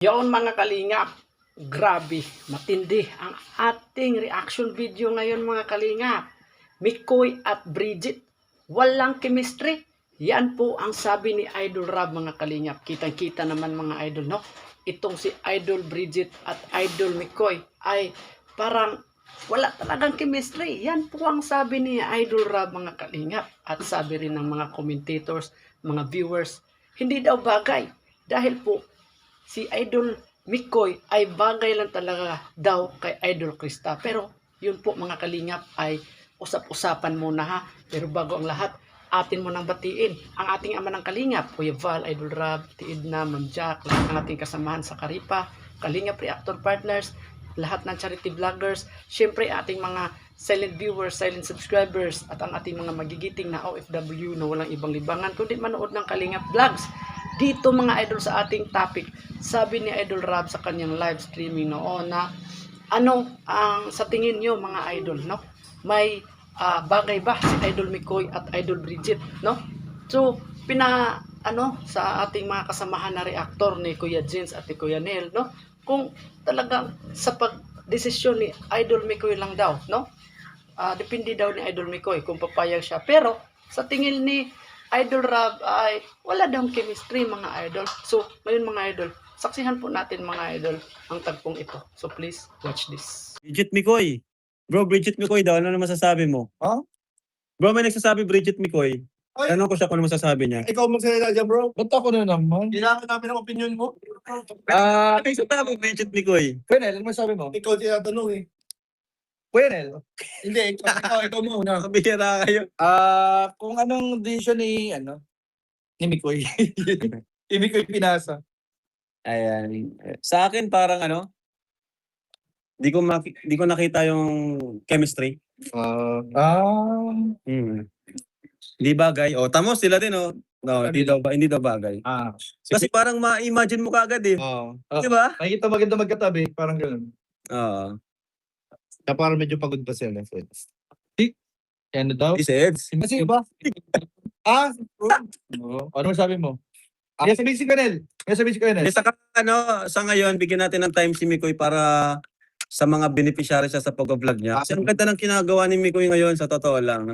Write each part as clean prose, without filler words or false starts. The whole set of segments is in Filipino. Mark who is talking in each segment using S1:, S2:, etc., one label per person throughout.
S1: Yon mga kalingap, grabe, matindi ang ating reaction video ngayon mga kalingap. Mikoy at Bridget, walang chemistry. Yan po ang sabi ni Idol Rob mga kalingap. Kitang-kita naman mga idol, no? Itong si Idol Bridget at Idol Mikoy ay parang wala talagang chemistry. Yan po ang sabi ni Idol Rob mga kalingap. At sabi rin ng mga commentators, mga viewers, hindi daw bagay. Dahil po, si Idol Mikoy ay bagay lang talaga daw kay Idol Krista. Pero yun po mga kalingap ay usap-usapan muna ha. Pero bago ang lahat, atin mo nang batiin ang ating ama ng kalingap, Kuya Val, Idol Rob, Tiidna, Ma'am Jack, lahat ng ating kasamahan sa Karipa, Kalingap Reactor Partners, lahat ng charity vloggers, syempre ating mga silent viewers, silent subscribers, at ang ating mga magigiting na OFW na walang ibang libangan kundi manood ng Kalingap Vlogs. Dito mga idol sa ating topic, sabi ni Idol Rob sa kanyang live streaming noon na ano ang sa tingin nyo mga idol, no? May bagay ba si Idol Mikoy at Idol Bridget, no? So, sa ating mga kasamahan na reactor ni Kuya Jens at ni Kuya Neil, no? Kung talagang sa pagdesisyon ni Idol Mikoy lang daw, no? Depende daw ni Idol Mikoy kung papayag siya. Pero sa tingin ni Idol Rob ay wala daw chemistry mga idol. So, ngayon mga idol, saksihan po natin mga idol ang tagpong ito. So, please watch this.
S2: Bridget Mikoy. Bro, Bridget Mikoy daw. Ano masasabi mo?
S3: Ha?
S2: Bro, may nagsasabi Bridget Mikoy.
S3: Ay.
S2: Tanong ko siya kung ano masasabi niya.
S3: Ikaw magsalita dyan, bro. Ba't ako na naman? Kailangan namin ang opinion mo.
S2: Ano yung sabi Bridget Mikoy?
S3: Pwenel, ano masabi mo? Ikaw tinatanong eh. Pwenel. Hindi, ikaw muna.
S2: Kabihira kayo.
S3: Kung anong decision ni Mikoy. Ni Mikoy Pinasa.
S2: Ayan. Sa akin parang di ko nakita yung chemistry. Hindi bagay. Tamo sila din No, hindi daw bagay. Kasi parang ma-imagine mo kaagad eh. Di ba?
S3: Nakikita maganda magkatabi, parang gano'n.
S2: Oo.
S3: Na parang medyo pagod pa sila. Ano daw?
S2: Di Seds.
S3: Kasi ba? Ano sabi mo? Sabihin si Kanel.
S2: Sa ngayon, bigyan natin ng time si Mikoy para sa mga beneficiary siya sa pag-vlog niya. Kasi ang ganda ng kinagawa ni Mikoy ngayon, sa totoo lang,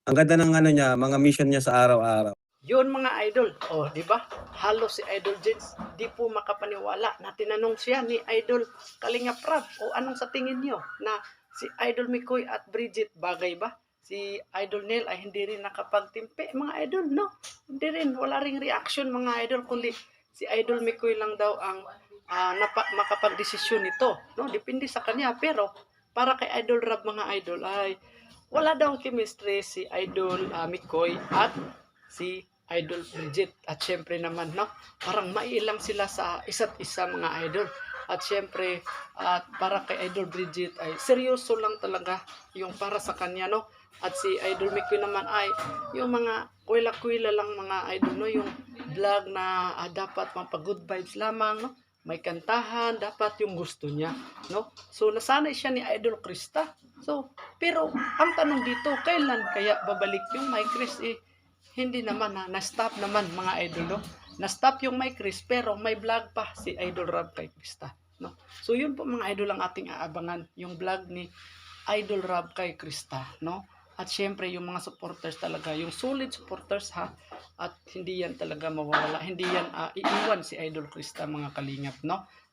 S2: Ang ganda ng niya, mga mission niya sa araw-araw.
S1: Yun mga idol, di ba? Halos si Idol Jens, di po makapaniwala na tinanong siya ni Idol Kalingap Rob, anong sa tingin niyo na si Idol Mikoy at Bridget bagay ba? Si Idol Neil ay hindi rin nakapagtimpe mga idol, no? Hindi rin, wala ring reaction mga idol, kundi si Idol Mikoy lang daw ang makapagdesisyon nito, no? Depende sa kanya, pero para kay Idol Rob mga idol ay wala daw chemistry si Idol Mikoy at si Idol Bridget. At syempre naman, parang maiilang sila sa isa't isa mga idol. At syempre, para kay Idol Bridget ay seryoso lang talaga yung para sa kanya, At si Idol Mikoy naman ay yung mga kuwila-kuwila lang mga idol, Yung vlog na dapat mapag-good vibes lamang, May kantahan, dapat yung gusto niya, So, nasanay siya ni Idol Krista. So, pero ang tanong dito, kailan kaya babalik yung My Chris hindi naman na-stop naman mga idol, Na-stop yung My Chris pero may vlog pa si Idol Rob kay Krista, So, yun po mga idol ang ating aabangan, yung vlog ni Idol Rob kay Krista, At syempre yung mga supporters talaga, yung solid supporters at hindi yan talaga mawawala, hindi yan iiwan si Idol Krista mga kalingap,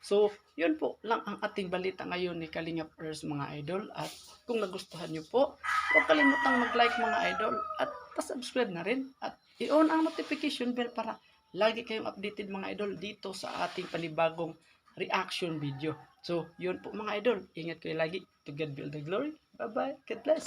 S1: So, yun po lang ang ating balita ngayon ni Kalingap Earth mga idol. At kung nagustuhan nyo po, huwag kalimutang mag-like mga idol at pa-subscribe na rin. At i-on ang notification bell para lagi kayong updated mga idol dito sa ating panibagong reaction video. So, yun po mga idol. Ingat kayo lagi. To God be all the glory. Bye-bye. God bless.